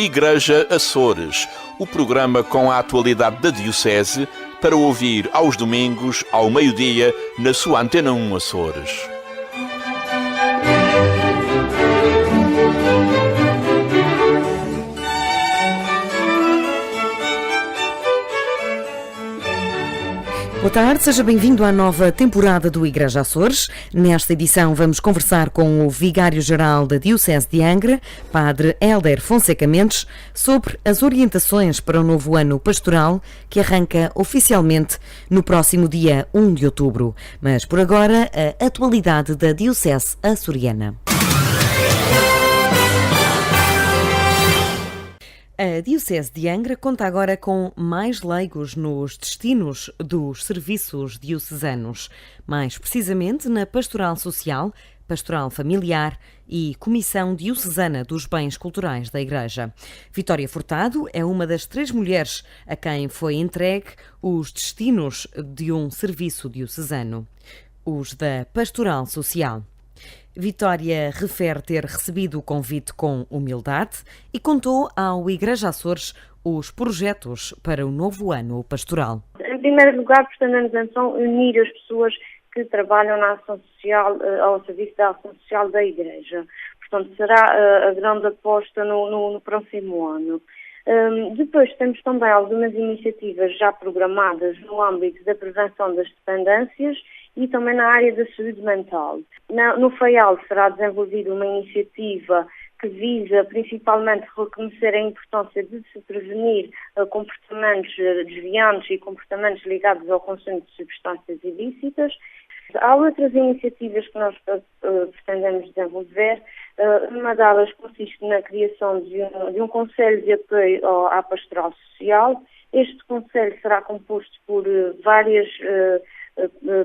Igreja Açores, o programa com a atualidade da Diocese para ouvir aos domingos, ao meio-dia, na sua Antena 1 Açores. Boa tarde, seja bem-vindo à nova temporada do Igreja Açores. Nesta edição vamos conversar com o Vigário-Geral da Diocese de Angra, Padre Hélder Fonseca Mendes, sobre as orientações para o novo ano pastoral que arranca oficialmente no próximo dia 1 de outubro. Mas por agora, a atualidade da Diocese açoriana. A Diocese de Angra conta agora com mais leigos nos destinos dos serviços diocesanos, mais precisamente na Pastoral Social, Pastoral Familiar e Comissão Diocesana dos Bens Culturais da Igreja. Vitória Furtado é uma das 3 mulheres a quem foi entregue os destinos de um serviço diocesano, os da Pastoral Social. Vitória refere ter recebido o convite com humildade e contou ao Igreja Açores os projetos para o novo ano pastoral. Em primeiro lugar, pretendemos então unir as pessoas que trabalham na ação social, ao serviço da ação social da Igreja. Portanto, será a grande aposta no próximo ano. Depois temos também algumas iniciativas já programadas no âmbito da prevenção das dependências e também na área da saúde mental. No FAIAL será desenvolvida uma iniciativa que visa principalmente reconhecer a importância de se prevenir comportamentos desviantes e comportamentos ligados ao consumo de substâncias ilícitas. Há outras iniciativas que nós pretendemos desenvolver. Uma delas consiste na criação de um conselho de apoio à pastoral social. Este conselho será composto por várias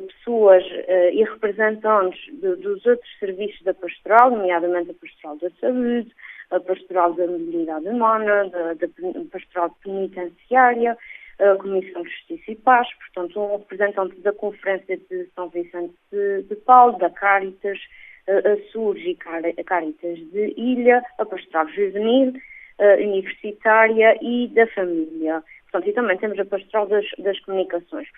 pessoas e representantes dos outros serviços da pastoral, nomeadamente a pastoral da saúde, a pastoral da mobilidade humana, da pastoral penitenciária, a Comissão de Justiça e Paz, portanto um representante da Conferência de São Vicente de Paulo, da Cáritas, a SURS e a Cáritas de Ilha, a pastoral juvenil, universitária e da família. Portanto, e também temos a pastoral das comunicações.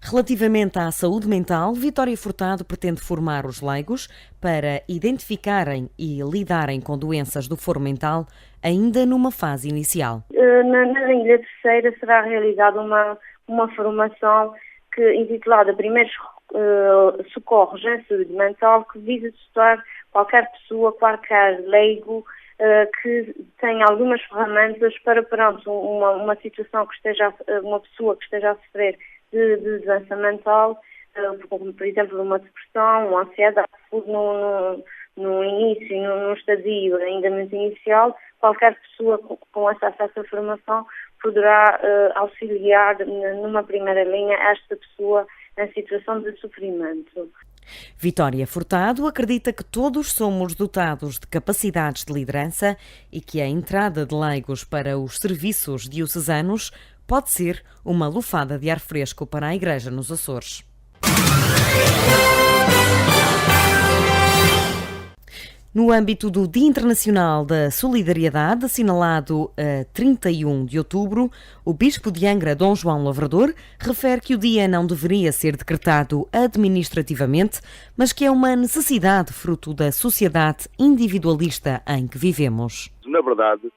Relativamente à saúde mental, Vitória Furtado pretende formar os leigos para identificarem e lidarem com doenças do foro mental ainda numa fase inicial. Na Ilha Terceira será realizada uma formação intitulada Primeiros Socorros em Saúde Mental, que visa testar qualquer pessoa, qualquer leigo, que tem algumas ferramentas para perante uma situação que esteja, uma pessoa que esteja a sofrer de doença mental, como por exemplo uma depressão, uma ansiedade, no início, num estadio ainda muito inicial, qualquer pessoa com acesso a essa formação poderá auxiliar numa primeira linha esta pessoa em situação de sofrimento. Vitória Furtado acredita que todos somos dotados de capacidades de liderança e que a entrada de leigos para os serviços diocesanos pode ser uma lufada de ar fresco para a Igreja nos Açores. No âmbito do Dia Internacional da Solidariedade, assinalado a 31 de outubro, o Bispo de Angra, Dom João Lavrador, refere que o dia não deveria ser decretado administrativamente, mas que é uma necessidade fruto da sociedade individualista em que vivemos. Na verdade,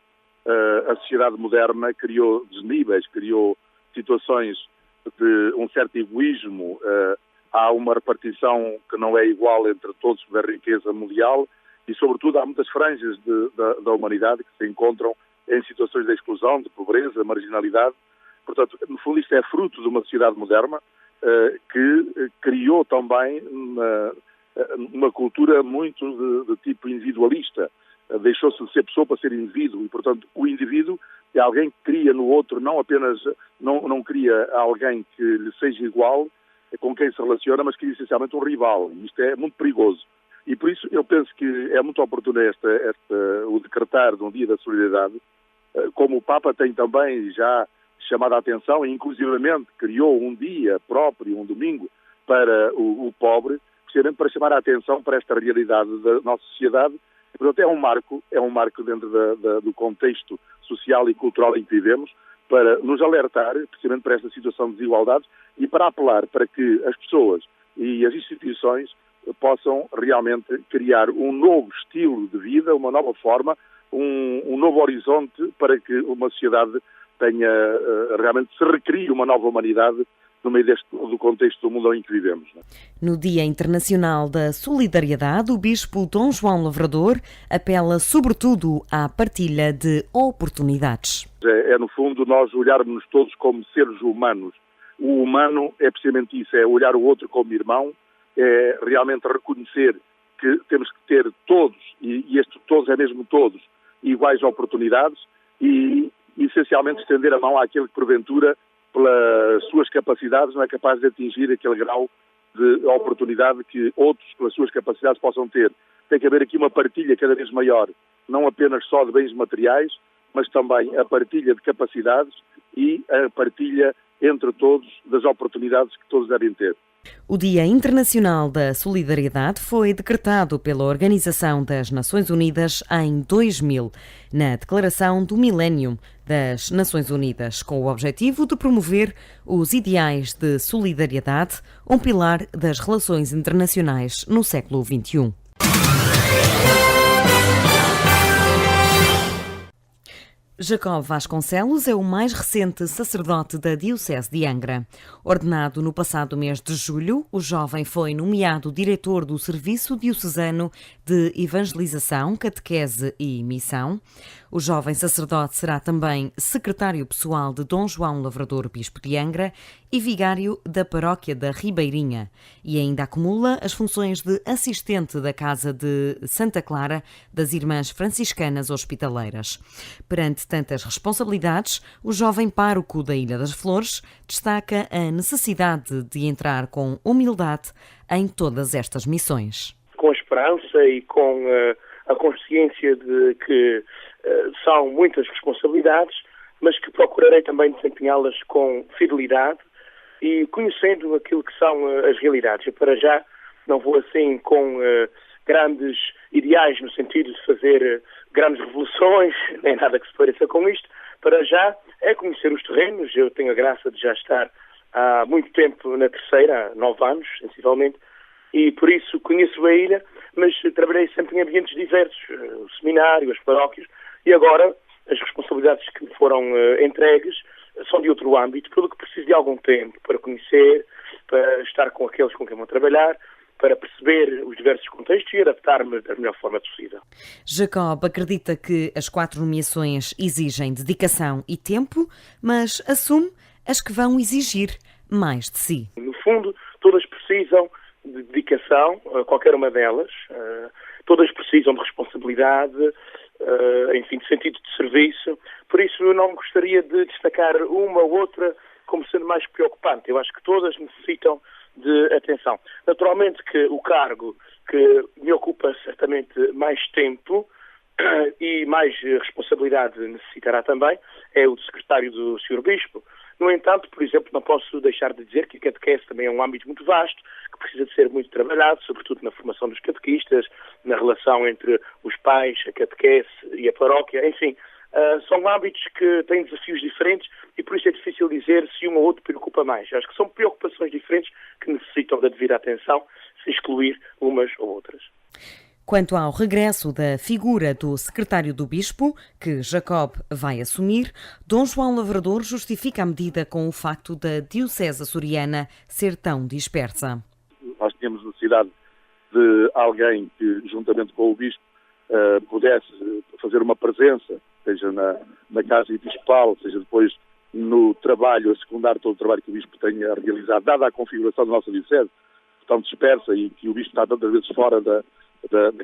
a sociedade moderna criou desníveis, criou situações de um certo egoísmo, há uma repartição que não é igual entre todos da riqueza mundial, e, sobretudo, há muitas franjas da humanidade que se encontram em situações de exclusão, de pobreza, marginalidade. Portanto, no fundo, isto é fruto de uma sociedade moderna que criou também uma cultura muito de tipo individualista. Deixou-se de ser pessoa para ser indivíduo e, portanto, o indivíduo é alguém que cria no outro, não apenas, não cria alguém que lhe seja igual, com quem se relaciona, mas cria essencialmente um rival. Isto é muito perigoso. E por isso eu penso que é muito oportuno o decretar de um dia da solidariedade, como o Papa tem também já chamado a atenção e inclusivamente criou um dia próprio, um domingo, para o pobre, precisamente para chamar a atenção para esta realidade da nossa sociedade, Portanto, é um marco dentro do contexto social e cultural em que vivemos, para nos alertar precisamente para esta situação de desigualdades e para apelar para que as pessoas e as instituições possam realmente criar um novo estilo de vida, uma nova forma, um novo horizonte para que uma sociedade tenha, realmente se recrie uma nova humanidade no meio do contexto do mundo em que vivemos. No Dia Internacional da Solidariedade, o Bispo Dom João Lavrador apela sobretudo à partilha de oportunidades. É no fundo, nós olharmos todos como seres humanos. O humano é precisamente isso, é olhar o outro como irmão, é realmente reconhecer que temos que ter todos, e este todos é mesmo todos, iguais oportunidades e, essencialmente, estender a mão àquele que, porventura, pelas suas capacidades, não é capaz de atingir aquele grau de oportunidade que outros, pelas suas capacidades, possam ter. Tem que haver aqui uma partilha cada vez maior, não apenas só de bens materiais, mas também a partilha de capacidades e a partilha entre todos das oportunidades que todos devem ter. O Dia Internacional da Solidariedade foi decretado pela Organização das Nações Unidas em 2000, na Declaração do Milénio das Nações Unidas, com o objetivo de promover os ideais de solidariedade, um pilar das relações internacionais no século XXI. Jacob Vasconcelos é o mais recente sacerdote da Diocese de Angra. Ordenado no passado mês de julho, o jovem foi nomeado diretor do Serviço Diocesano de Evangelização, Catequese e Missão. O jovem sacerdote será também secretário pessoal de Dom João Lavrador, Bispo de Angra, e vigário da Paróquia da Ribeirinha, e ainda acumula as funções de assistente da Casa de Santa Clara das Irmãs Franciscanas Hospitaleiras. Perante tantas responsabilidades, o jovem pároco da Ilha das Flores destaca a necessidade de entrar com humildade em todas estas missões. Com esperança e com a consciência de que são muitas responsabilidades, mas que procurarei também desempenhá-las com fidelidade e conhecendo aquilo que são as realidades. Eu, para já, não vou assim com grandes ideais no sentido de fazer grandes revoluções, nem nada que se pareça com isto. Para já é conhecer os terrenos. Eu tenho a graça de já estar há muito tempo na terceira, há 9 anos, sensivelmente, e por isso conheço a ilha, mas trabalhei sempre em ambientes diversos, o seminário, as paróquias, e agora as responsabilidades que me foram entregues são de outro âmbito, pelo que preciso de algum tempo para conhecer, para estar com aqueles com quem vou trabalhar, para perceber os diversos contextos e adaptar-me da melhor forma possível. Jacob acredita que as 4 nomeações exigem dedicação e tempo, mas assume as que vão exigir mais de si. No fundo, todas precisam de dedicação, qualquer uma delas, todas precisam de responsabilidade, enfim, de sentido de serviço. Por isso eu não gostaria de destacar uma ou outra como sendo mais preocupante. Eu acho que todas necessitam de atenção. Naturalmente que o cargo que me ocupa certamente mais tempo e mais responsabilidade necessitará também é o de secretário do Sr. Bispo. No entanto, por exemplo, não posso deixar de dizer que a catequese também é um âmbito muito vasto, que precisa de ser muito trabalhado, sobretudo na formação dos catequistas, na relação entre os pais, a catequese e a paróquia, enfim. São âmbitos que têm desafios diferentes e por isso é difícil dizer se um ou outro preocupa mais. Acho que são preocupações diferentes que necessitam da devida atenção, se excluir umas ou outras. Quanto ao regresso da figura do secretário do Bispo, que Jacob vai assumir, Dom João Lavrador justifica a medida com o facto da Diocese açoriana ser tão dispersa. Nós tínhamos necessidade de alguém que, juntamente com o Bispo, pudesse fazer uma presença, seja na Casa Episcopal, seja depois no trabalho, a secundar todo o trabalho que o Bispo tenha realizado, dada a configuração da nossa Diocese, tão dispersa e que o Bispo está tantas vezes fora da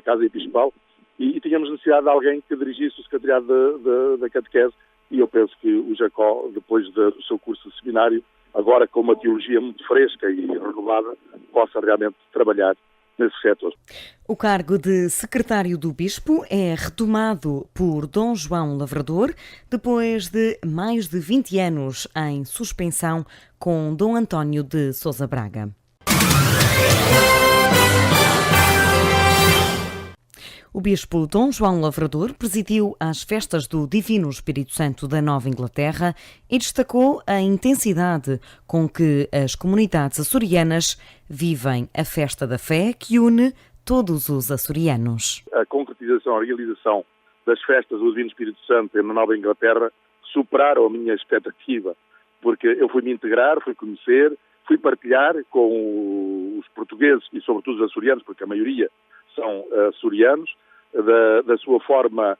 Casa Episcopal, e tínhamos necessidade de alguém que dirigisse o secretariado da catequese, e eu penso que o Jacó, depois do seu curso de seminário, agora com uma teologia muito fresca e renovada, possa realmente trabalhar nesse setor. O cargo de secretário do Bispo é retomado por Dom João Lavrador depois de mais de 20 anos em suspensão com Dom António de Sousa Braga. O bispo Dom João Lavrador presidiu as festas do Divino Espírito Santo da Nova Inglaterra e destacou a intensidade com que as comunidades açorianas vivem a festa da fé que une todos os açorianos. A concretização, a realização das festas do Divino Espírito Santo na Nova Inglaterra superaram a minha expectativa, porque eu fui me integrar, fui conhecer, fui partilhar com os portugueses e sobretudo os açorianos, porque a maioria são açorianos, da sua forma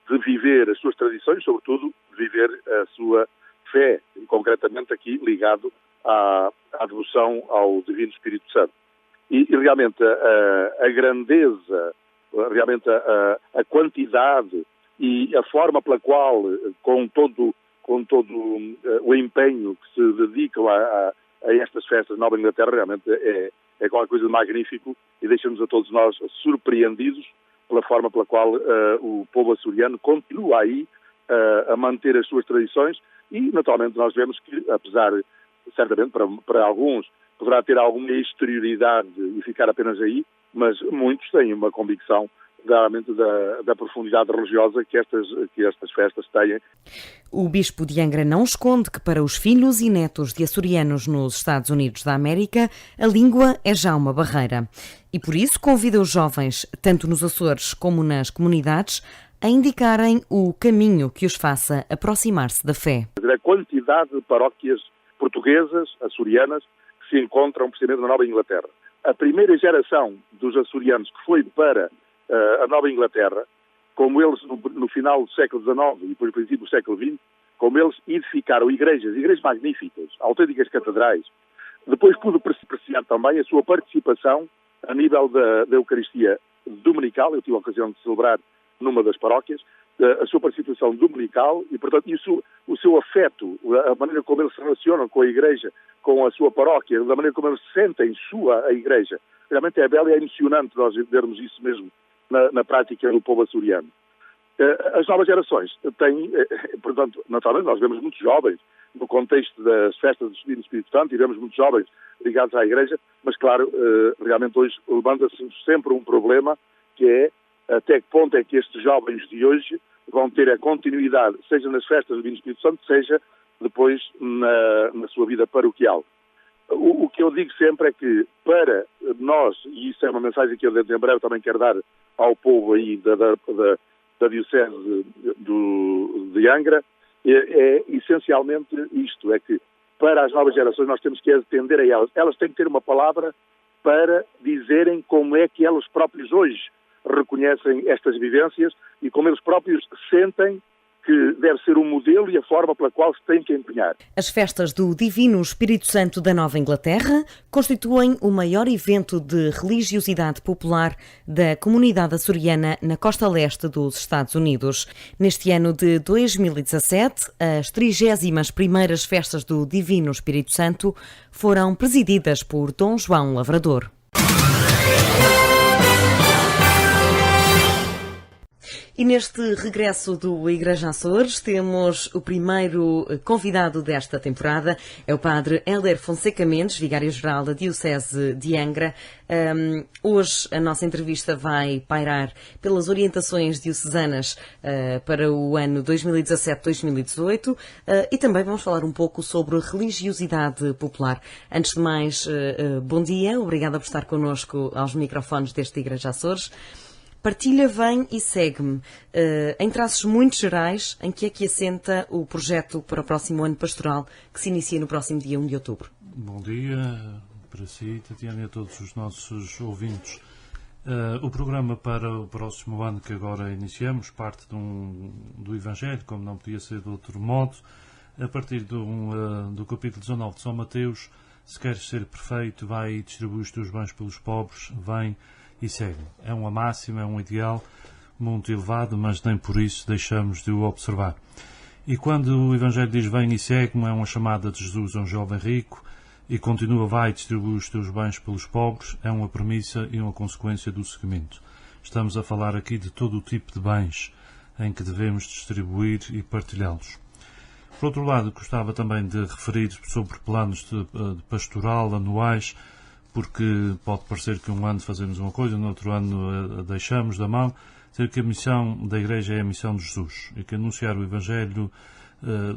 de viver as suas tradições, sobretudo de viver a sua fé, e concretamente aqui ligado à devoção ao Divino Espírito Santo. E realmente a grandeza, realmente a quantidade e a forma pela qual, com todo o empenho que se dedicam a estas festas na Nova Inglaterra, realmente é qualquer coisa de magnífico e deixa-nos a todos nós surpreendidos pela forma pela qual o povo açoriano continua aí a manter as suas tradições e, naturalmente, nós vemos que, apesar, certamente, para alguns, poderá ter alguma exterioridade e ficar apenas aí, mas muitos têm uma convicção realmente da profundidade religiosa que estas festas têm. O bispo de Angra não esconde que para os filhos e netos de açorianos nos Estados Unidos da América, a língua é já uma barreira. E por isso convida os jovens, tanto nos Açores como nas comunidades, a indicarem o caminho que os faça aproximar-se da fé. A quantidade de paróquias portuguesas, açorianas, que se encontram precisamente na Nova Inglaterra. A primeira geração dos açorianos que foi para a Nova Inglaterra, como eles no final do século XIX e depois no princípio do século XX, como eles edificaram igrejas magníficas, autênticas catedrais. Depois pude apreciar também a sua participação a nível da Eucaristia dominical. Eu tive a ocasião de celebrar numa das paróquias a sua participação dominical e, portanto, o seu afeto, a maneira como eles se relacionam com a igreja, com a sua paróquia, da maneira como eles sentem a igreja. Realmente é belo e é emocionante nós vermos isso mesmo na prática do povo açoriano. As novas gerações têm, portanto, naturalmente nós vemos muitos jovens no contexto das festas do Divino Espírito Santo e vemos muitos jovens ligados à igreja, mas claro, realmente hoje levanta-se sempre um problema que é até que ponto é que estes jovens de hoje vão ter a continuidade, seja nas festas do Divino Espírito Santo, seja depois na sua vida paroquial. O que eu digo sempre é que para nós, e isso é uma mensagem que eu dentro em breve também quero dar ao povo aí da Diocese de Angra, é essencialmente isto, é que para as novas gerações nós temos que atender a elas. Elas têm que ter uma palavra para dizerem como é que elas próprios hoje reconhecem estas vivências e como eles próprios sentem que deve ser o modelo e a forma pela qual se tem que empenhar. As festas do Divino Espírito Santo da Nova Inglaterra constituem o maior evento de religiosidade popular da comunidade açoriana na costa leste dos Estados Unidos. Neste ano de 2017, as 31ª festas do Divino Espírito Santo foram presididas por Dom João Lavrador. E neste regresso do Igreja Açores temos o primeiro convidado desta temporada, é o padre Hélder Fonseca Mendes, vigário-geral da Diocese de Angra. Hoje a nossa entrevista vai pairar pelas orientações diocesanas para o ano 2017-2018 e também vamos falar um pouco sobre religiosidade popular. Antes de mais, bom dia, obrigada por estar connosco aos microfones deste Igreja Açores. Partilha, vem e segue-me. Em traços muito gerais, em que é que assenta o projeto para o próximo ano pastoral, que se inicia no próximo dia 1 de outubro? Bom dia para si, Tatiana, e a todos os nossos ouvintes. O programa para o próximo ano que agora iniciamos parte do Evangelho, como não podia ser de outro modo, a partir do capítulo 19 de São Mateus: se queres ser perfeito, vai e distribui os teus bens pelos pobres, vem e segue. É uma máxima, é um ideal muito elevado, mas nem por isso deixamos de o observar. E quando o Evangelho diz vem e segue-me, é uma chamada de Jesus a um jovem rico, e continua, vai e distribui os teus bens pelos pobres, é uma premissa e uma consequência do seguimento. Estamos a falar aqui de todo o tipo de bens em que devemos distribuir e partilhá-los. Por outro lado, gostava também de referir sobre planos de pastoral anuais, porque pode parecer que um ano fazemos uma coisa, no outro ano a deixamos da mão. dizer que a missão da Igreja é a missão de Jesus e que anunciar o Evangelho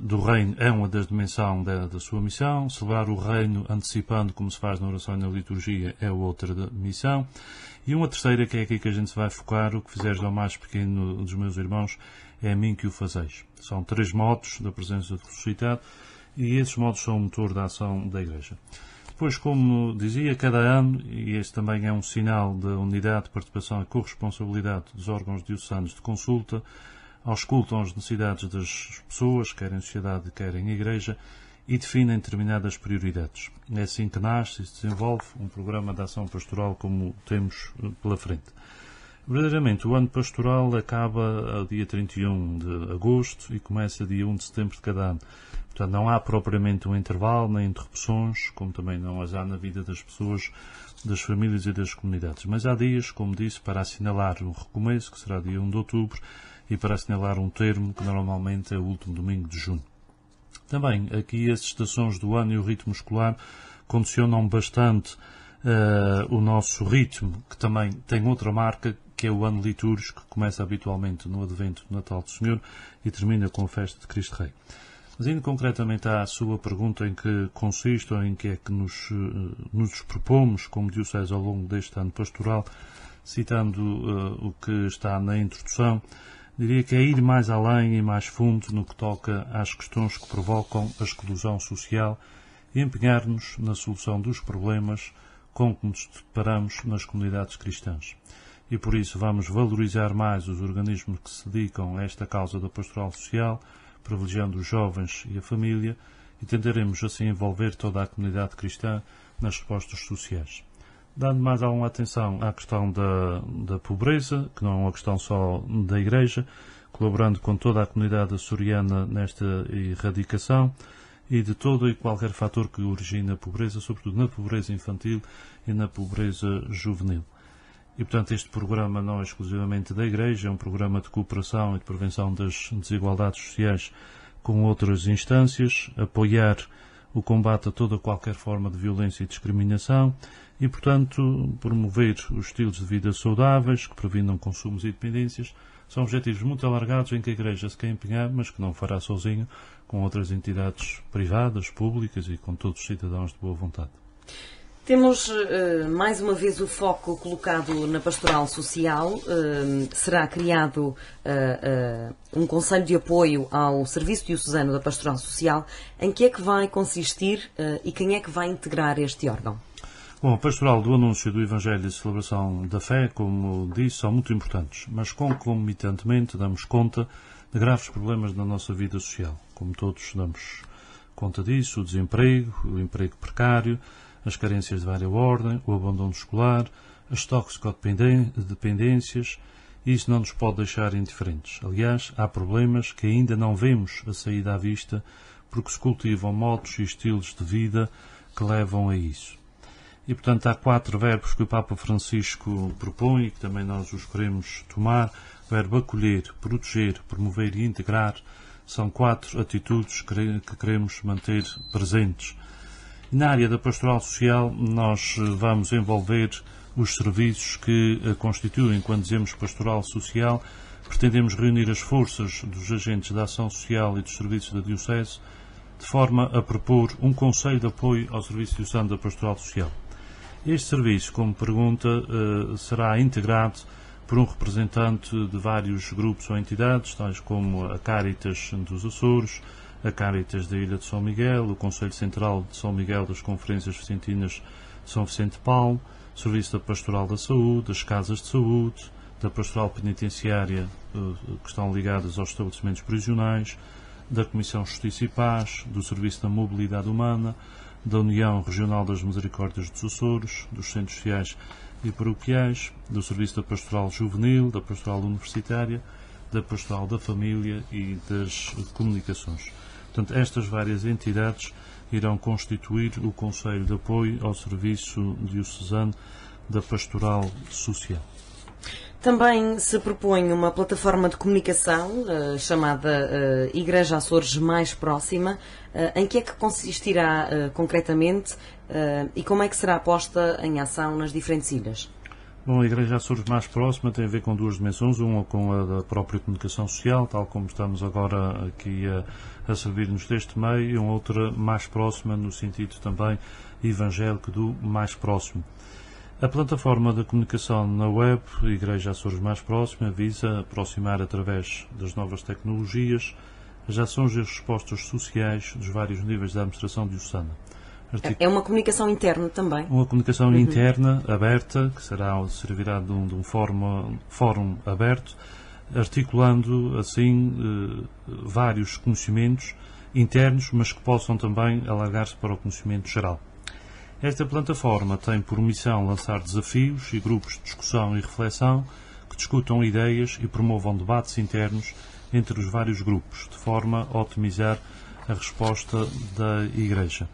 do Reino é uma das dimensões da sua missão, celebrar o Reino antecipando, como se faz na oração e na liturgia, é outra missão, e uma terceira, que é aqui que a gente se vai focar: o que fizeres ao mais pequeno dos meus irmãos, é a mim que o fazeis. São 3 modos da presença do ressuscitado, e esses modos são o motor da ação da Igreja. Depois, como dizia, cada ano, e este também é um sinal da unidade, de participação e corresponsabilidade dos órgãos diocesanos de consulta, auscultam as necessidades das pessoas, quer em sociedade, quer em Igreja, e definem determinadas prioridades. É assim que nasce e se desenvolve um programa de ação pastoral como temos pela frente. Verdadeiramente, o ano pastoral acaba dia 31 de agosto e começa dia 1 de setembro de cada ano. Portanto, não há propriamente um intervalo, nem interrupções, como também não as há na vida das pessoas, das famílias e das comunidades. Mas há dias, como disse, para assinalar o recomeço, que será dia 1 de outubro, e para assinalar um termo, que normalmente é o último domingo de junho. Também, aqui, as estações do ano e o ritmo escolar condicionam bastante o nosso ritmo, que também tem outra marca, que é o ano litúrgico, que começa habitualmente no Advento do Natal do Senhor e termina com a festa de Cristo Rei. Mas indo concretamente à sua pergunta, em que consiste ou em que é que nos propomos como diocese ao longo deste ano pastoral, citando o que está na introdução, diria que é ir mais além e mais fundo no que toca às questões que provocam a exclusão social e empenhar-nos na solução dos problemas com que nos deparamos nas comunidades cristãs. E por isso vamos valorizar mais os organismos que se dedicam a esta causa da pastoral social, privilegiando os jovens e a família, e tentaremos assim envolver toda a comunidade cristã nas respostas sociais. Dando mais alguma atenção à questão da pobreza, que não é uma questão só da Igreja, colaborando com toda a comunidade açoriana nesta erradicação, e de todo e qualquer fator que origine a pobreza, sobretudo na pobreza infantil e na pobreza juvenil. E, portanto, este programa não é exclusivamente da Igreja, é um programa de cooperação e de prevenção das desigualdades sociais com outras instâncias, apoiar o combate a toda qualquer forma de violência e discriminação e, portanto, promover os estilos de vida saudáveis que previnam consumos e dependências. São objetivos muito alargados em que a Igreja se quer empenhar, mas que não fará sozinho, com outras entidades privadas, públicas e com todos os cidadãos de boa vontade. Temos mais uma vez o foco colocado na pastoral social. Será criado um conselho de apoio ao Serviço Diocesano da Pastoral Social. Em que é que vai consistir e quem é que vai integrar este órgão? Bom, a pastoral do anúncio do Evangelho e a celebração da fé, como disse, são muito importantes, mas concomitantemente damos conta de graves problemas na nossa vida social. Como todos damos conta disso, o desemprego, o emprego precário, as carências de várias ordem, o abandono escolar, as toxicodependências, e isso não nos pode deixar indiferentes. Aliás, há problemas que ainda não vemos a saída à vista porque se cultivam modos e estilos de vida que levam a isso. E, portanto, há 4 verbos que o Papa Francisco propõe e que também nós os queremos tomar. O verbo acolher, proteger, promover e integrar são 4 atitudes que queremos manter presentes. Na área da pastoral social, nós vamos envolver os serviços que a constituem. Quando dizemos pastoral social, pretendemos reunir as forças dos agentes da ação social e dos serviços da Diocese, de forma a propor um conselho de apoio ao Serviço Diocesano da Pastoral Social. Este serviço, como pergunta, será integrado por um representante de vários grupos ou entidades, tais como a Cáritas dos Açores, a Cáritas da Ilha de São Miguel, o Conselho Central de São Miguel das Conferências Vicentinas de São Vicente de Paulo, o Serviço da Pastoral da Saúde, as Casas de Saúde, da Pastoral Penitenciária, que estão ligadas aos estabelecimentos prisionais, da Comissão Justiça e Paz, do Serviço da Mobilidade Humana, da União Regional das Misericórdias dos Açores, dos Centros Sociais e Paroquiais, do Serviço da Pastoral Juvenil, da Pastoral Universitária, da Pastoral da Família e das Comunicações. Portanto, estas várias entidades irão constituir o Conselho de Apoio ao Serviço Diocesano da Pastoral Social. Também se propõe uma plataforma de comunicação chamada Igreja Açores Mais Próxima. Em que é que consistirá concretamente e como é que será posta em ação nas diferentes ilhas? Bom, a Igreja Açores mais próxima tem a ver com duas dimensões, uma com a da própria comunicação social, tal como estamos agora aqui a servir-nos deste meio, e uma outra mais próxima no sentido também evangélico do mais próximo. A plataforma da comunicação na web, a Igreja Açores mais próxima, visa aproximar através das novas tecnologias as ações e as respostas sociais dos vários níveis da administração diocesana. É uma comunicação interna também? Uma comunicação interna, aberta, que servirá de um fórum aberto, articulando assim vários conhecimentos internos, mas que possam também alargar-se para o conhecimento geral. Esta plataforma tem por missão lançar desafios e grupos de discussão e reflexão que discutam ideias e promovam debates internos entre os vários grupos, de forma a otimizar a resposta da Igreja.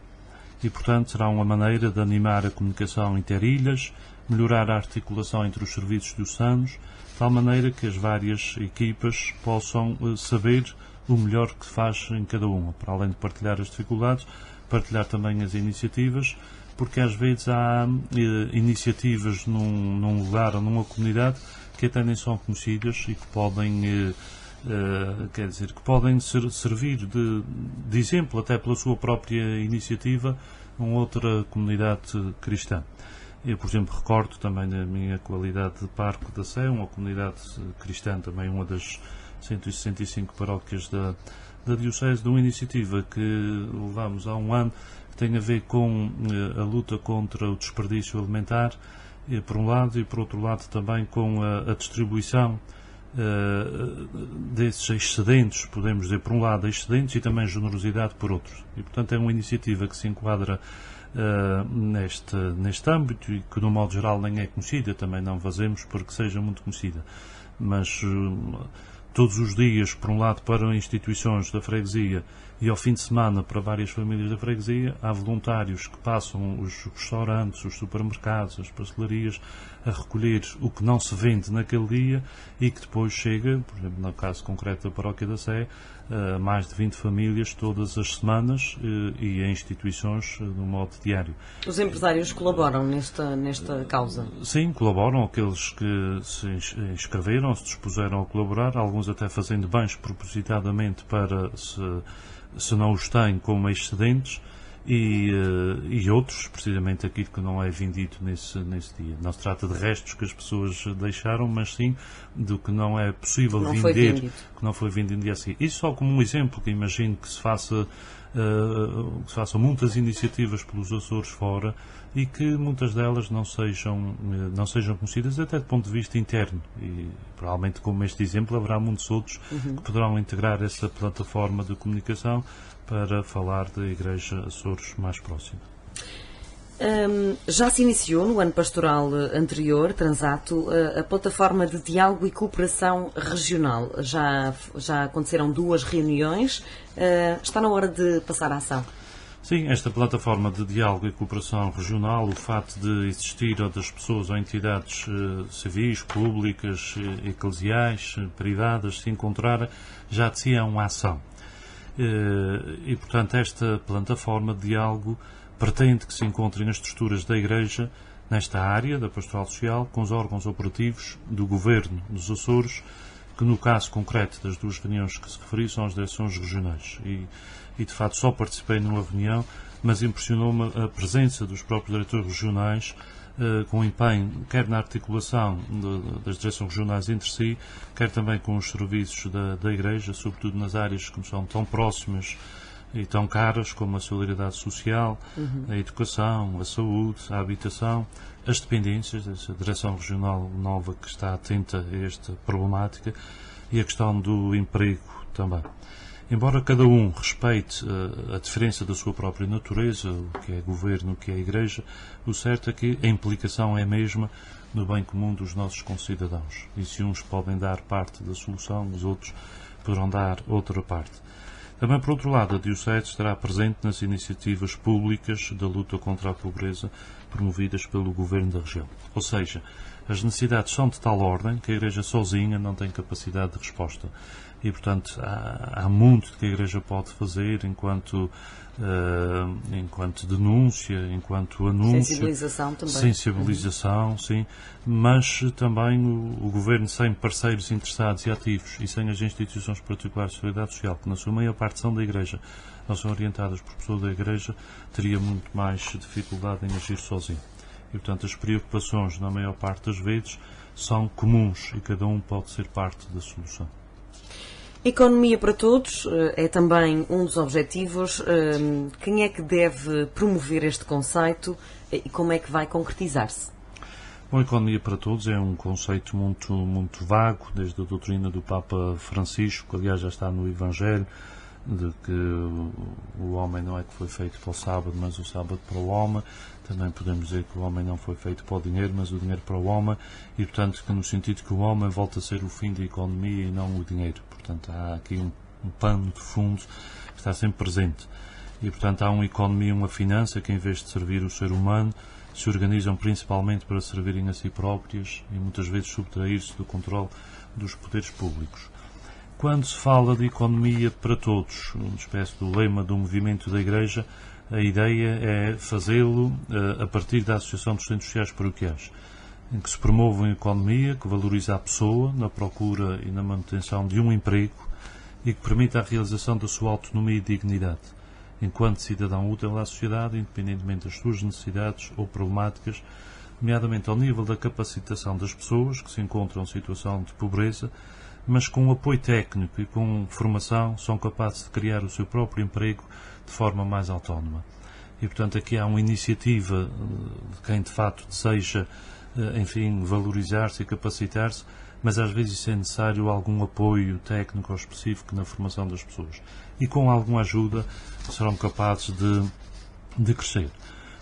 E, portanto, será uma maneira de animar a comunicação interilhas, melhorar a articulação entre os serviços diocesanos, de tal maneira que as várias equipas possam saber o melhor que faz em cada uma, para além de partilhar as dificuldades, partilhar também as iniciativas, porque às vezes há iniciativas num lugar ou numa comunidade que até nem são conhecidas e que podem que podem servir de exemplo, até pela sua própria iniciativa, a outra comunidade cristã. Eu, por exemplo, recordo também da minha qualidade de pároco da Sé, uma comunidade cristã, também uma das 165 paróquias da Diocese, de uma iniciativa que levamos há um ano, que tem a ver com a luta contra o desperdício alimentar, por um lado, e por outro lado também com a distribuição desses excedentes, podemos dizer, por um lado, excedentes, e também generosidade por outros. E, portanto, é uma iniciativa que se enquadra neste âmbito e que, no modo geral, nem é conhecida, também não fazemos porque seja muito conhecida. Mas todos os dias, por um lado, para instituições da freguesia e ao fim de semana para várias famílias da freguesia, há voluntários que passam os restaurantes, os supermercados, as pastelarias, a recolher o que não se vende naquele dia e que depois chega, por exemplo, no caso concreto da Paróquia da Sé, a mais de 20 famílias todas as semanas e em instituições no modo diário. Os empresários colaboram nesta causa? Sim, colaboram, aqueles que se inscreveram, se dispuseram a colaborar, alguns até fazendo bens propositadamente para, se não os têm, como excedentes, e outros, precisamente aquilo que não é vendido nesse dia. Não se trata de restos que as pessoas deixaram, mas sim do que não é possível vender, que não foi vendido dia a seguir. Isso só como um exemplo, que imagino que se façam muitas iniciativas pelos Açores fora e que muitas delas não sejam conhecidas até do ponto de vista interno. E provavelmente, como este exemplo, haverá muitos outros que poderão integrar essa plataforma de comunicação para falar da Igreja Açores mais próxima. Já se iniciou no ano pastoral anterior, transato, a plataforma de diálogo e cooperação regional. Já aconteceram 2 reuniões. Está na hora de passar à ação? Sim, esta plataforma de diálogo e cooperação regional, o facto de existir ou das pessoas ou entidades civis, públicas, eclesiais, privadas se encontrarem, já de si é uma ação. E, portanto, esta plataforma de diálogo pretende que se encontrem as estruturas da Igreja nesta área da pastoral social com os órgãos operativos do Governo dos Açores, que no caso concreto das 2 reuniões que se referi são as direções regionais. E de facto só participei numa reunião, mas impressionou-me a presença dos próprios diretores regionais, com empenho, quer na articulação das direções regionais entre si, quer também com os serviços da Igreja, sobretudo nas áreas que são tão próximas e tão caras como a solidariedade social, a educação, a saúde, a habitação, as dependências, essa direção regional nova que está atenta a esta problemática, e a questão do emprego também. Embora cada um respeite a diferença da sua própria natureza, o que é governo, o que é Igreja, o certo é que a implicação é a mesma no bem comum dos nossos concidadãos. E se uns podem dar parte da solução, os outros poderão dar outra parte. Também, por outro lado, a Diocese estará presente nas iniciativas públicas da luta contra a pobreza, promovidas pelo Governo da região. Ou seja, as necessidades são de tal ordem que a Igreja sozinha não tem capacidade de resposta. E, portanto, há muito que a Igreja pode fazer enquanto denúncia, enquanto anúncio. Sensibilização também. Sensibilização, sim. Mas também o Governo, sem parceiros interessados e ativos e sem as instituições particulares de solidariedade social, que na sua maior parte são da Igreja, não são orientadas por pessoas da Igreja, teria muito mais dificuldade em agir sozinho. E, portanto, as preocupações, na maior parte das vezes, são comuns e cada um pode ser parte da solução. Economia para todos é também um dos objetivos. Quem é que deve promover este conceito e como é que vai concretizar-se? Bom, economia para todos é um conceito muito vago, desde a doutrina do Papa Francisco, que aliás já está no Evangelho, de que o homem não é que foi feito para o sábado, mas o sábado para o homem. Também podemos dizer que o homem não foi feito para o dinheiro, mas o dinheiro para o homem. E, portanto, que no sentido que o homem volta a ser o fim da economia e não o dinheiro. Portanto, há aqui um pano de fundo que está sempre presente. E, portanto, há uma economia, uma finança que, em vez de servir o ser humano, se organizam principalmente para servirem a si próprias e muitas vezes subtrair-se do controle dos poderes públicos. Quando se fala de economia para todos, uma espécie do lema do movimento da Igreja, a ideia é fazê-lo a partir da Associação dos Centros Sociais Paroquiais, em que se promove uma economia que valoriza a pessoa na procura e na manutenção de um emprego e que permita a realização da sua autonomia e dignidade, enquanto cidadão útil à sociedade, independentemente das suas necessidades ou problemáticas, nomeadamente ao nível da capacitação das pessoas que se encontram em situação de pobreza, mas com apoio técnico e com formação são capazes de criar o seu próprio emprego de forma mais autónoma. E, portanto, aqui há uma iniciativa de quem de facto deseja, enfim, valorizar-se e capacitar-se, mas às vezes isso é necessário algum apoio técnico ou específico na formação das pessoas. E com alguma ajuda serão capazes de crescer.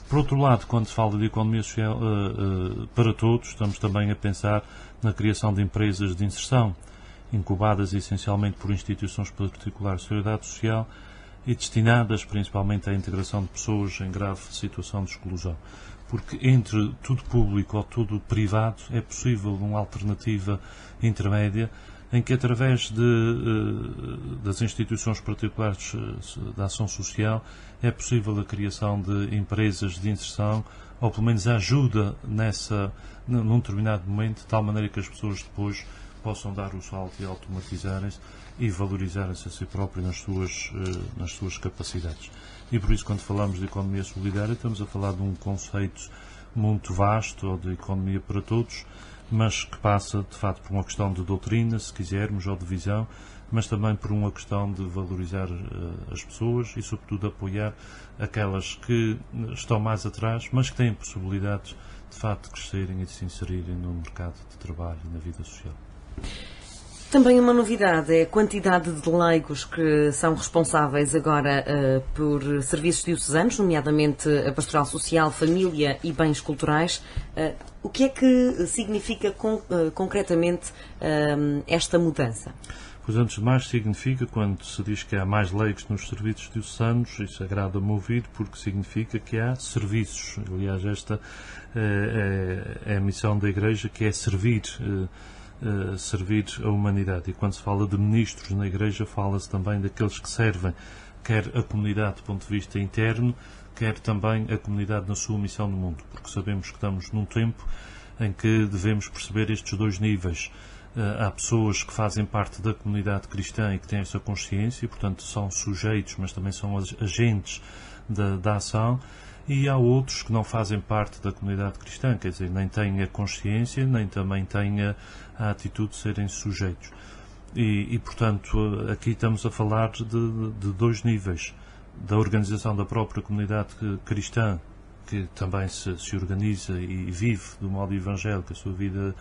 Por outro lado, quando se fala de economia social para todos, estamos também a pensar na criação de empresas de inserção, incubadas essencialmente por instituições particulares de solidariedade social e destinadas principalmente à integração de pessoas em grave situação de exclusão. Porque entre tudo público ou tudo privado é possível uma alternativa intermédia em que, através das instituições particulares da ação social, é possível a criação de empresas de inserção ou pelo menos a ajuda num determinado momento, de tal maneira que as pessoas depois possam dar o salto e automatizarem-se e valorizarem-se a si próprios nas suas capacidades. E por isso, quando falamos de economia solidária, estamos a falar de um conceito muito vasto, ou de economia para todos, mas que passa, de facto, por uma questão de doutrina, se quisermos, ou de visão, mas também por uma questão de valorizar as pessoas e, sobretudo, apoiar aquelas que estão mais atrás, mas que têm possibilidades, de facto, de crescerem e de se inserirem no mercado de trabalho e na vida social. Também uma novidade é a quantidade de leigos que são responsáveis agora por serviços diocesanos, nomeadamente a pastoral social, família e bens culturais. O que é que significa concretamente esta mudança? Pois, antes de mais, significa, quando se diz que há mais leigos nos serviços diocesanos, isso agrada-me ouvir, porque significa que há serviços. Aliás, esta é a missão da Igreja, que é servir a humanidade. E quando se fala de ministros na Igreja, fala-se também daqueles que servem, quer a comunidade do ponto de vista interno, quer também a comunidade na sua missão no mundo, porque sabemos que estamos num tempo em que devemos perceber estes dois níveis. Há pessoas que fazem parte da comunidade cristã e que têm essa consciência, e, portanto, são sujeitos, mas também são agentes da ação, e há outros que não fazem parte da comunidade cristã, quer dizer, nem têm a consciência, nem também têm a atitude de serem sujeitos. E, portanto, aqui estamos a falar de dois níveis. Da organização da própria comunidade cristã, que também se organiza e vive do modo evangélico a sua vida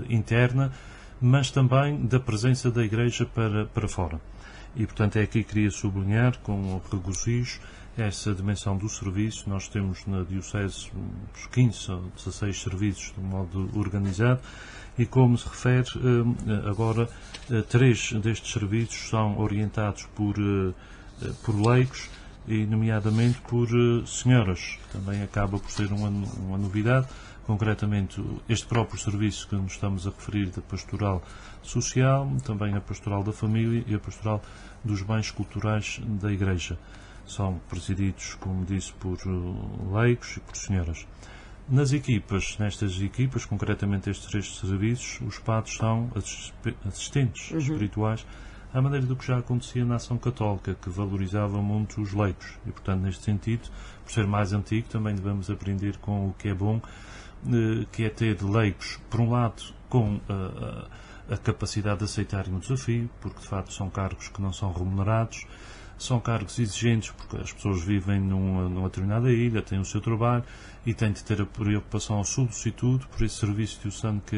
interna, mas também da presença da Igreja para fora. E, portanto, é aqui que queria sublinhar, com regozijo, essa dimensão do serviço. Nós temos na Diocese uns 15 ou 16 serviços de modo organizado e, como se refere, agora 3 destes serviços são orientados por leigos e nomeadamente por senhoras. Também acaba por ser uma novidade. Concretamente, este próprio serviço que nos estamos a referir da pastoral social, também a pastoral da família e a pastoral dos bens culturais da Igreja. São presididos, como disse, por leigos e por senhoras. Nestas equipas, concretamente estes 3 serviços, os padres são assistentes espirituais, à maneira do que já acontecia na Ação Católica, que valorizava muito os leigos. E, portanto, neste sentido, por ser mais antigo, também devemos aprender com o que é bom, que é ter leigos, por um lado, com a capacidade de aceitarem o desafio, porque, de facto, são cargos que não são remunerados, são cargos exigentes, porque as pessoas vivem numa determinada ilha, têm o seu trabalho e têm de ter a preocupação ao solicitude por esse serviço diocesano que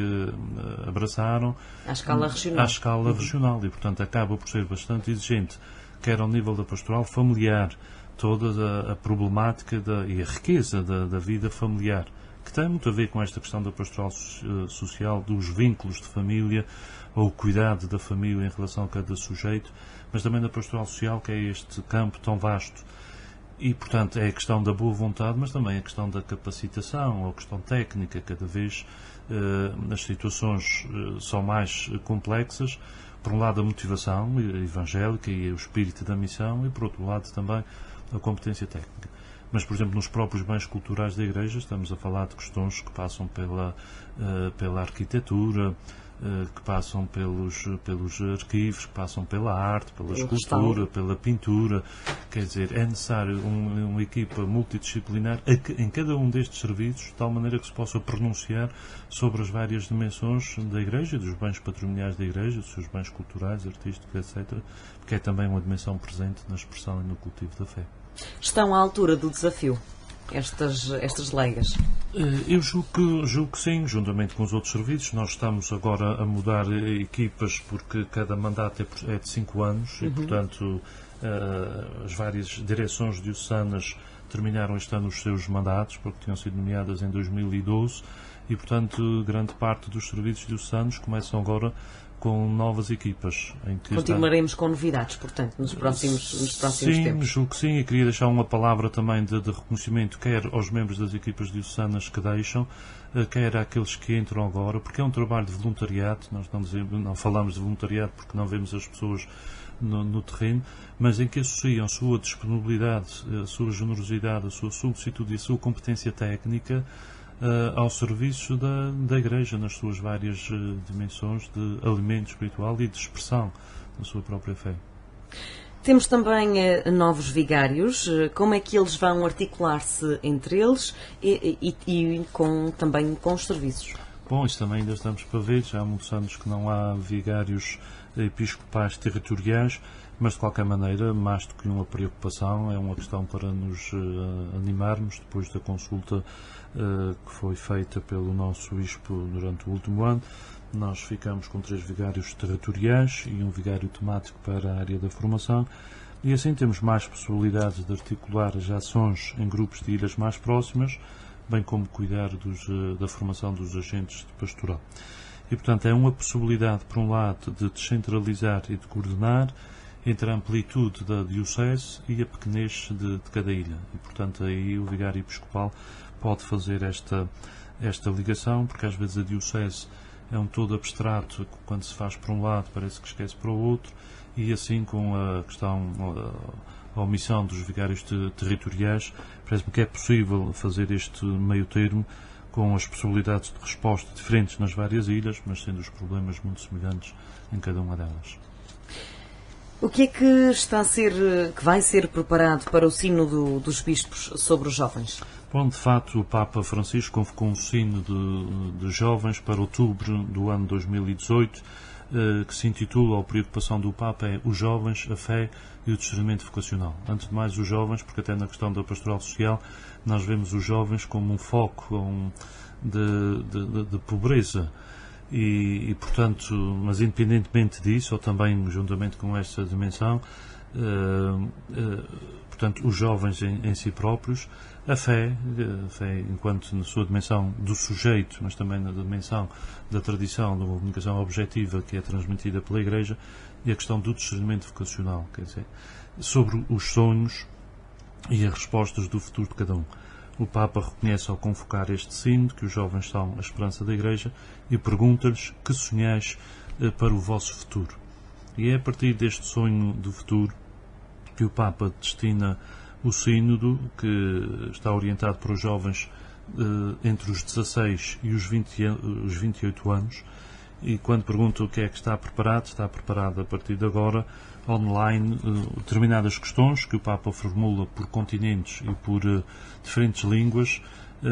abraçaram à escala regional. E, portanto, acaba por ser bastante exigente, quer ao nível da pastoral familiar, toda a problemática e a riqueza da vida familiar, que tem muito a ver com esta questão da pastoral social, dos vínculos de família, ou o cuidado da família em relação a cada sujeito, mas também da pastoral social, que é este campo tão vasto. E, portanto, é a questão da boa vontade, mas também a questão da capacitação, ou a questão técnica. Cada vez as situações são mais complexas. Por um lado, a motivação evangélica e o espírito da missão, e, por outro lado, também a competência técnica. Mas, por exemplo, nos próprios bens culturais da Igreja, estamos a falar de questões que passam pela arquitetura, que passam pelos arquivos, que passam pela arte, pela escultura, pela pintura. Quer dizer, é necessário uma equipa multidisciplinar em cada um destes serviços, de tal maneira que se possa pronunciar sobre as várias dimensões da Igreja, dos bens patrimoniais da Igreja, dos seus bens culturais, artísticos, etc., porque é também uma dimensão presente na expressão e no cultivo da fé. Estão à altura do desafio, estas leigas? Eu julgo que sim, juntamente com os outros serviços. Nós estamos agora a mudar equipas, porque cada mandato é de 5 anos e, portanto, as várias direções diocesanas terminaram este ano os seus mandatos, porque tinham sido nomeadas em 2012 e, portanto, grande parte dos serviços diocesanos começam agora com novas equipas. Continuaremos com novidades, portanto, nos próximos tempos. Sim, julgo que sim, e queria deixar uma palavra também de reconhecimento, quer aos membros das equipas diocesanas que deixam, quer àqueles que entram agora, porque é um trabalho de voluntariado. Nós não falamos de voluntariado porque não vemos as pessoas no terreno, mas em que associam a sua disponibilidade, a sua generosidade, a sua solicitude e a sua competência técnica ao serviço da Igreja, nas suas várias dimensões de alimento espiritual e de expressão da sua própria fé. Temos também novos vigários. Como é que eles vão articular-se entre eles e também com os serviços? Bom, isso também ainda estamos para ver. Já há muitos anos que não há vigários episcopais territoriais, mas de qualquer maneira, mais do que uma preocupação, é uma questão para nos animarmos depois da consulta que foi feita pelo nosso bispo durante o último ano. Nós ficamos com 3 vigários territoriais e um vigário temático para a área da formação, e assim temos mais possibilidades de articular as ações em grupos de ilhas mais próximas, bem como cuidar da formação dos agentes de pastoral. E, portanto, é uma possibilidade, por um lado, de descentralizar e de coordenar entre a amplitude da diocese e a pequenez de cada ilha. E, portanto, aí o vigário episcopal pode fazer esta ligação, porque às vezes a diocese é um todo abstrato. Quando se faz para um lado parece que esquece para o outro, e assim com a questão, a omissão dos vigários territoriais, parece-me que é possível fazer este meio termo com as possibilidades de resposta diferentes nas várias ilhas, mas sendo os problemas muito semelhantes em cada uma delas. O que é que vai ser preparado para o Sínodo dos Bispos sobre os jovens? Bom, de facto, o Papa Francisco convocou um sino de jovens para outubro do ano 2018, que se intitula, a preocupação do Papa é os jovens, a fé e o discernimento vocacional. Antes de mais, os jovens, porque até na questão da pastoral social nós vemos os jovens como um foco de pobreza. E, portanto, mas independentemente disso, ou também juntamente com esta dimensão, portanto, os jovens em si próprios, a fé enquanto na sua dimensão do sujeito, mas também na dimensão da tradição, da comunicação objetiva que é transmitida pela Igreja, e a questão do discernimento vocacional, quer dizer, sobre os sonhos e as respostas do futuro de cada um. O Papa reconhece ao convocar este sínodo que os jovens são a esperança da Igreja e pergunta-lhes: que sonhais para o vosso futuro? E é a partir deste sonho do futuro que o Papa destina o sínodo, que está orientado para os jovens entre os 16 e os 28 anos. E quando pergunta o que é que está preparado a partir de agora, online, determinadas questões que o Papa formula por continentes e por diferentes línguas,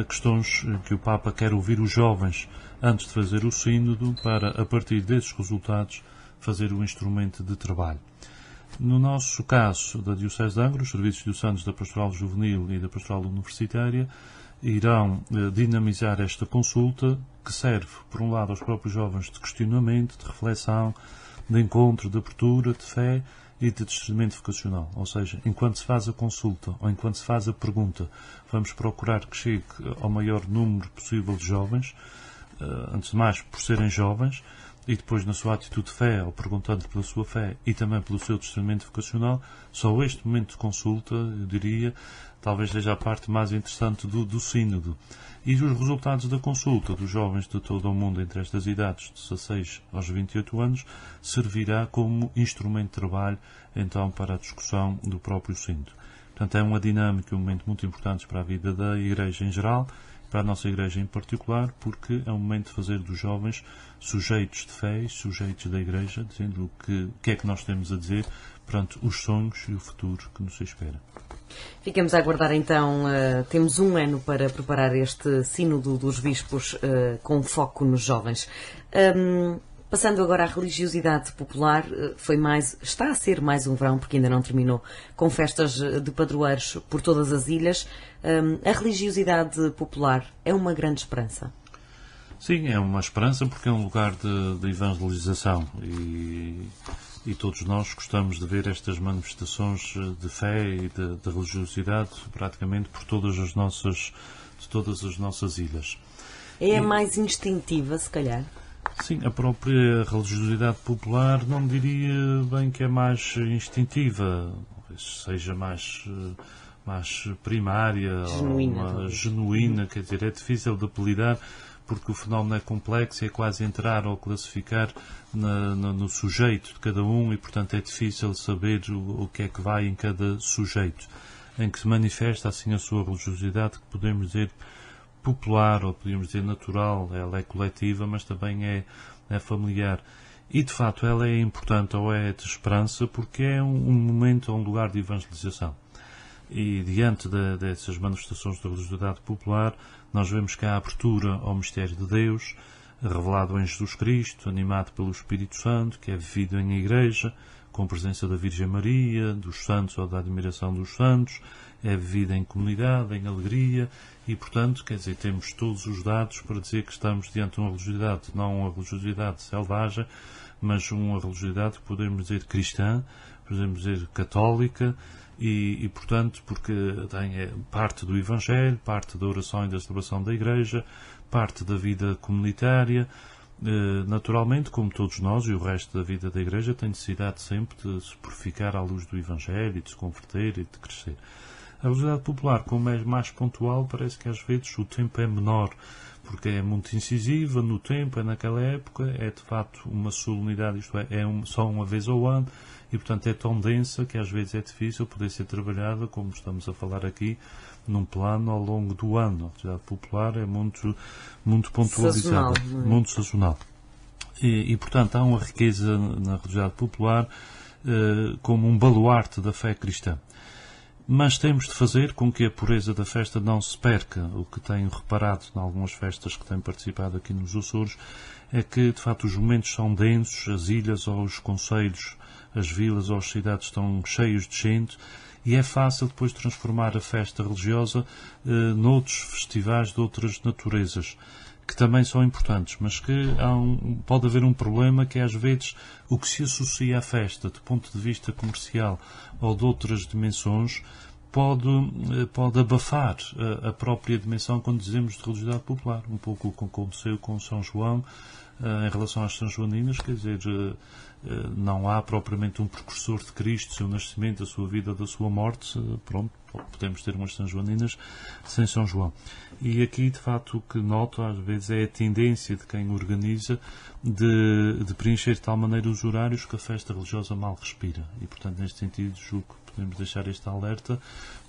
questões que o Papa quer ouvir os jovens antes de fazer o sínodo, para, a partir desses resultados, fazer o instrumento de trabalho. No nosso caso, da Diocese de Angra, os serviços diocesanos da Pastoral Juvenil e da Pastoral Universitária irão dinamizar esta consulta, que serve, por um lado, aos próprios jovens de questionamento, de reflexão, de encontro, de abertura, de fé e de discernimento vocacional. Ou seja, enquanto se faz a consulta ou enquanto se faz a pergunta, vamos procurar que chegue ao maior número possível de jovens, antes de mais por serem jovens, e depois na sua atitude de fé, ou perguntando pela sua fé e também pelo seu discernimento vocacional. Só este momento de consulta, eu diria, talvez seja a parte mais interessante do sínodo. E os resultados da consulta dos jovens de todo o mundo entre estas idades, de 16 aos 28 anos, servirá como instrumento de trabalho, então, para a discussão do próprio sínodo. Portanto, é uma dinâmica e um momento muito importante para a vida da Igreja em geral, para a nossa Igreja em particular, porque é um momento de fazer dos jovens sujeitos de fé e sujeitos da Igreja, dizendo o que é que nós temos a dizer perante os sonhos e o futuro que nos espera. Ficamos a aguardar então, temos um ano para preparar este sínodo dos bispos com foco nos jovens. Passando agora à religiosidade popular, está a ser mais um verão, porque ainda não terminou, com festas de padroeiros por todas as ilhas. A religiosidade popular é uma grande esperança? Sim, é uma esperança, porque é um lugar de evangelização e todos nós gostamos de ver estas manifestações de fé e de religiosidade praticamente por todas as nossas ilhas. É a mais instintiva, se calhar? Sim, a própria religiosidade popular não diria bem que é mais instintiva, talvez seja mais primária, genuína, quer dizer, é difícil de apelidar, porque o fenómeno é complexo e é quase entrar ou classificar no sujeito de cada um e, portanto, é difícil saber o que é que vai em cada sujeito, em que se manifesta assim a sua religiosidade, que podemos dizer popular ou podemos dizer natural. Ela é coletiva, mas também é familiar. E, de facto, ela é importante ou é de esperança, porque é um momento ou um lugar de evangelização. E, diante dessas manifestações da religiosidade popular, nós vemos que há abertura ao mistério de Deus, revelado em Jesus Cristo, animado pelo Espírito Santo, que é vivido em Igreja, com a presença da Virgem Maria, dos santos ou da admiração dos santos, é vivido em comunidade, em alegria, e, portanto, quer dizer, temos todos os dados para dizer que estamos diante de uma religiosidade, não uma religiosidade selvagem, mas uma religiosidade que podemos dizer cristã, podemos dizer católica, e portanto, porque tem parte do Evangelho, parte da oração e da celebração da Igreja, parte da vida comunitária. Naturalmente, como todos nós e o resto da vida da Igreja, tem necessidade sempre de se purificar à luz do Evangelho e de se converter e de crescer. A religiosidade popular, como é mais pontual, parece que às vezes o tempo é menor, porque é muito incisiva no tempo, é naquela época, é de facto uma solenidade, isto é só uma vez ao ano, e portanto é tão densa que às vezes é difícil poder ser trabalhada, como estamos a falar aqui, num plano ao longo do ano. A religiosidade popular é muito pontualizada, muito sazonal. E portanto há uma riqueza na religiosidade popular como um baluarte da fé cristã. Mas temos de fazer com que a pureza da festa não se perca. O que tenho reparado em algumas festas que tenho participado aqui nos Açores é que, de facto, os momentos são densos, as ilhas ou os concelhos, as vilas ou as cidades estão cheios de gente, e é fácil depois transformar a festa religiosa noutros festivais de outras naturezas, que também são importantes, mas que pode haver um problema, que é, às vezes, o que se associa à festa, do ponto de vista comercial ou de outras dimensões, pode abafar a própria dimensão quando dizemos de religiosidade popular, um pouco o que aconteceu com São João em relação às Sanjoaninas, quer dizer, não há propriamente um precursor de Cristo, seu nascimento, a sua vida, da sua morte, pronto, podemos ter umas Sanjoaninas sem São João. E aqui, de facto, o que noto às vezes é a tendência de quem organiza de preencher de tal maneira os horários que a festa religiosa mal respira. E, portanto, neste sentido, julgo que podemos deixar este alerta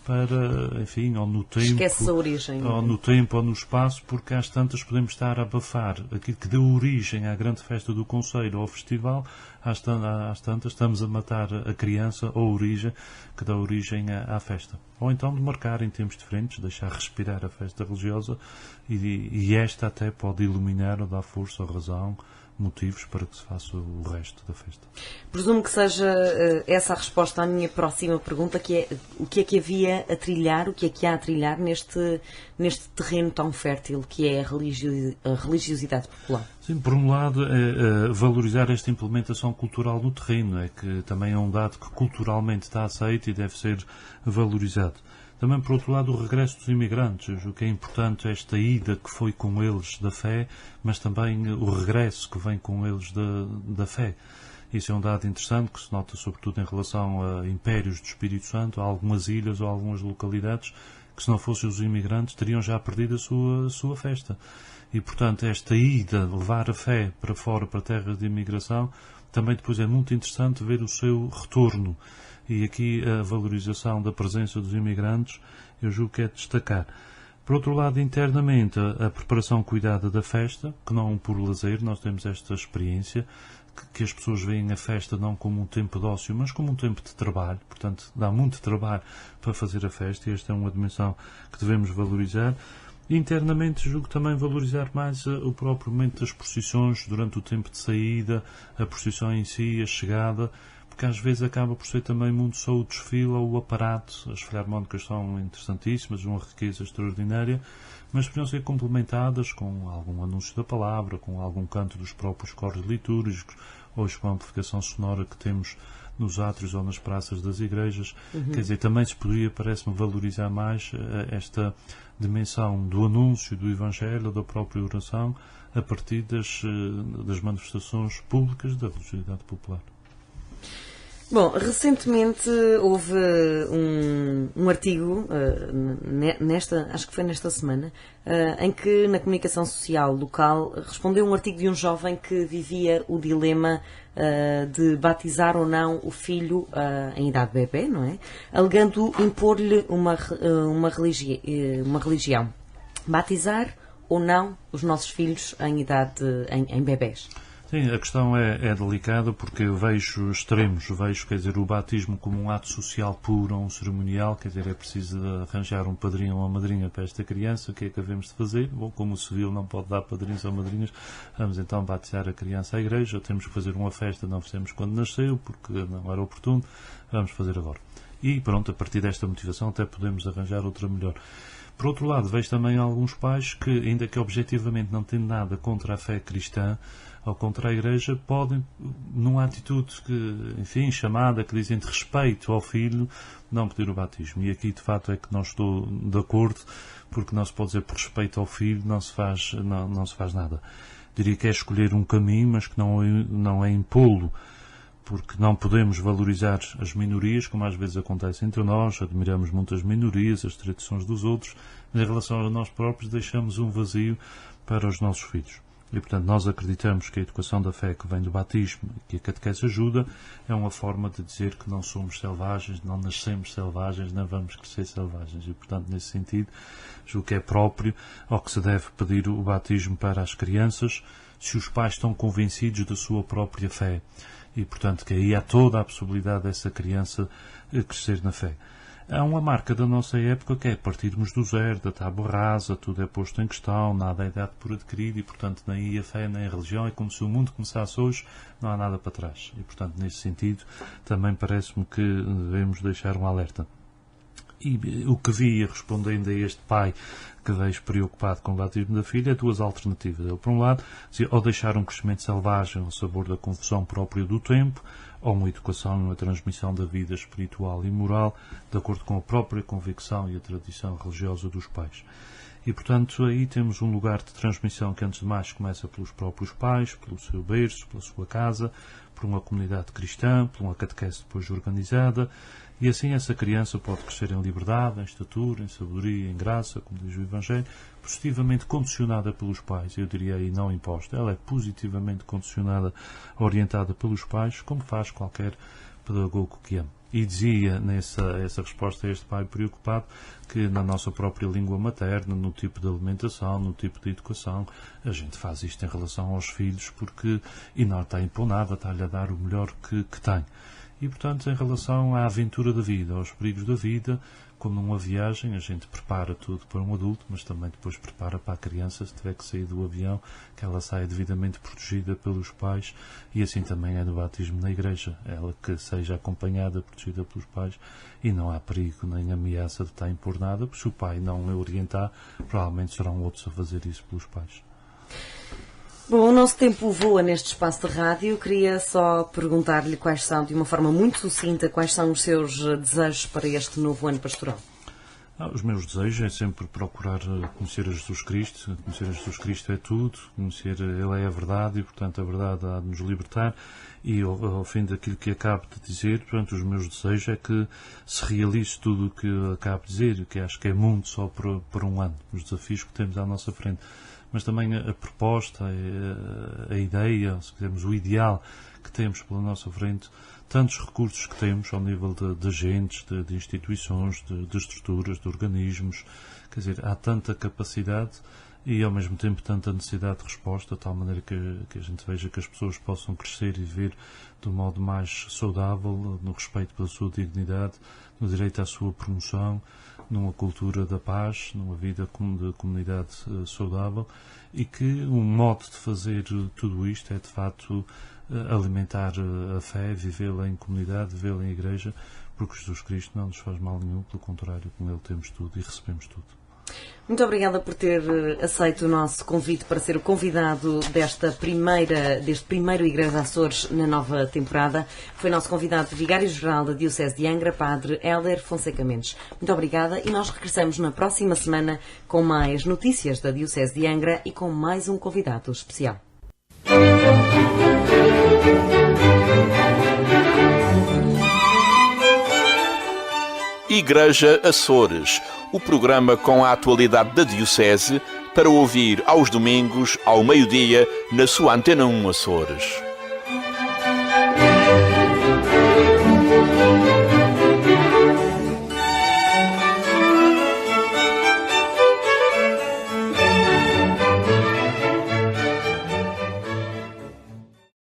para, enfim, ou no tempo, esquece a origem, ou no tempo ou no espaço, porque às tantas podemos estar a abafar aquilo que deu origem à grande festa do Conselho ou ao festival, às tantas estamos a matar a criança ou a origem que dá origem à festa. Ou então de marcar em tempos diferentes, deixar respirar a festa religiosa e esta até pode iluminar ou dar força ou razão, motivos para que se faça o resto da festa. Presumo que seja essa a resposta à minha próxima pergunta, que é o que é que havia a trilhar, o que é que há a trilhar neste terreno tão fértil que é a religiosidade popular? Sim, por um lado, é valorizar esta implementação cultural no terreno, é que também é um dado que culturalmente está aceito e deve ser valorizado. Também, por outro lado, o regresso dos imigrantes. O que é importante é esta ida que foi com eles da fé, mas também o regresso que vem com eles da fé. Isso é um dado interessante que se nota sobretudo em relação a impérios do Espírito Santo, a algumas ilhas ou a algumas localidades que, se não fossem os imigrantes, teriam já perdido a sua festa. E, portanto, esta ida, levar a fé para fora, para terras de imigração, também depois é muito interessante ver o seu retorno. E aqui a valorização da presença dos imigrantes, eu julgo que é de destacar. Por outro lado, internamente, a preparação cuidada da festa, que não por lazer, nós temos esta experiência, que as pessoas veem a festa não como um tempo de ócio, mas como um tempo de trabalho. Portanto, dá muito trabalho para fazer a festa e esta é uma dimensão que devemos valorizar. Internamente, julgo também valorizar mais o próprio momento das procissões, durante o tempo de saída, a procissão em si, a chegada, porque às vezes acaba por ser também muito só o desfile ou o aparato. As filharmónicas são interessantíssimas, uma riqueza extraordinária, mas podiam ser complementadas com algum anúncio da palavra, com algum canto dos próprios coros litúrgicos, ou com a amplificação sonora que temos nos átrios ou nas praças das igrejas. Quer dizer, também se poderia, parece-me, valorizar mais esta dimensão do anúncio do Evangelho, da própria oração, a partir das manifestações públicas da religiosidade popular. Bom, recentemente houve um artigo, acho que foi nesta semana, em que na comunicação social local respondeu um artigo de um jovem que vivia o dilema de batizar ou não o filho em idade de bebê, não é? Alegando impor-lhe uma religião. Batizar ou não os nossos filhos em idade em bebés? Sim, a questão é delicada porque eu vejo extremos, quer dizer, o batismo como um ato social puro, um cerimonial, quer dizer, é preciso arranjar um padrinho ou uma madrinha para esta criança, o que é que havemos de fazer? Bom, como o civil não pode dar padrinhos ou madrinhas, vamos então batizar a criança à igreja, temos que fazer uma festa, não fizemos quando nasceu, porque não era oportuno, vamos fazer agora. E pronto, a partir desta motivação até podemos arranjar outra melhor. Por outro lado, vejo também alguns pais que, ainda que objetivamente não têm nada contra a fé cristã, ou contra a Igreja, podem, numa atitude que, enfim, chamada, que dizem de respeito ao filho, não pedir o batismo. E aqui, de facto, é que não estou de acordo, porque não se pode dizer por respeito ao filho, não se faz nada. Diria que é escolher um caminho, mas que não é impô-lo, porque não podemos valorizar as minorias, como às vezes acontece entre nós, admiramos muito as minorias, as tradições dos outros, mas em relação a nós próprios deixamos um vazio para os nossos filhos. E, portanto, nós acreditamos que a educação da fé que vem do batismo e que a catequese ajuda é uma forma de dizer que não somos selvagens, não nascemos selvagens, não vamos crescer selvagens. E, portanto, nesse sentido, julgo que é próprio ou que se deve pedir o batismo para as crianças se os pais estão convencidos da sua própria fé. E, portanto, que aí há toda a possibilidade dessa criança crescer na fé. Há uma marca da nossa época que é partirmos do zero, da tábua rasa, tudo é posto em questão, nada é dado por adquirido e, portanto, nem a fé nem a religião é como se o mundo começasse hoje, não há nada para trás. E, portanto, nesse sentido, também parece-me que devemos deixar um alerta. E o que vi respondendo a este pai que vejo preocupado com o batismo da filha, é duas alternativas. Ele, por um lado, dizia, ou deixar um crescimento selvagem ao sabor da confusão própria do tempo, ou uma educação e uma transmissão da vida espiritual e moral, de acordo com a própria convicção e a tradição religiosa dos pais. E, portanto, aí temos um lugar de transmissão que, antes de mais, começa pelos próprios pais, pelo seu berço, pela sua casa, por uma comunidade cristã, por uma catequese depois organizada, e assim essa criança pode crescer em liberdade, em estatura, em sabedoria, em graça, como diz o Evangelho, positivamente condicionada pelos pais, eu diria aí não imposta. Ela é positivamente condicionada, orientada pelos pais, como faz qualquer pedagogo que ama. E dizia essa resposta a este pai preocupado que na nossa própria língua materna, no tipo de alimentação, no tipo de educação, a gente faz isto em relação aos filhos e não está a impor nada, está-lhe a dar o melhor que tem. E, portanto, em relação à aventura da vida, aos perigos da vida, como numa viagem, a gente prepara tudo para um adulto, mas também depois prepara para a criança, se tiver que sair do avião, que ela saia devidamente protegida pelos pais, e assim também é no batismo na igreja, ela que seja acompanhada, protegida pelos pais, e não há perigo nem ameaça de estar a impor nada, porque se o pai não a orientar, provavelmente serão outros a fazer isso pelos pais. Bom, o nosso tempo voa neste espaço de rádio. Queria só perguntar-lhe quais são, de uma forma muito sucinta, quais são os seus desejos para este novo ano pastoral. Os meus desejos é sempre procurar conhecer a Jesus Cristo. Conhecer a Jesus Cristo é tudo. Conhecer Ele é a verdade e, portanto, a verdade há de nos libertar. E, ao fim daquilo que acabo de dizer, portanto, os meus desejos é que se realize tudo o que eu acabo de dizer, que acho que é muito só para um ano, os desafios que temos à nossa frente. Mas também a proposta, a ideia, se quisermos, o ideal que temos pela nossa frente, tantos recursos que temos ao nível de agentes, de instituições, de estruturas, de organismos, quer dizer, há tanta capacidade e ao mesmo tempo tanta necessidade de resposta, de tal maneira que a gente veja que as pessoas possam crescer e viver de um modo mais saudável, no respeito pela sua dignidade, no direito à sua promoção, numa cultura da paz, numa vida de comunidade saudável, e que um modo de fazer tudo isto é, de facto, alimentar a fé, vivê-la em comunidade, vivê-la em igreja, porque Jesus Cristo não nos faz mal nenhum, pelo contrário, com Ele temos tudo e recebemos tudo. Muito obrigada por ter aceito o nosso convite para ser o convidado deste primeiro Igreja de Açores na nova temporada. Foi nosso convidado vigário-geral da Diocese de Angra, Padre Hélder Fonseca Mendes. Muito obrigada e nós regressamos na próxima semana com mais notícias da Diocese de Angra e com mais um convidado especial. Igreja Açores, o programa com a atualidade da Diocese para ouvir aos domingos, ao meio-dia, na sua Antena 1 Açores.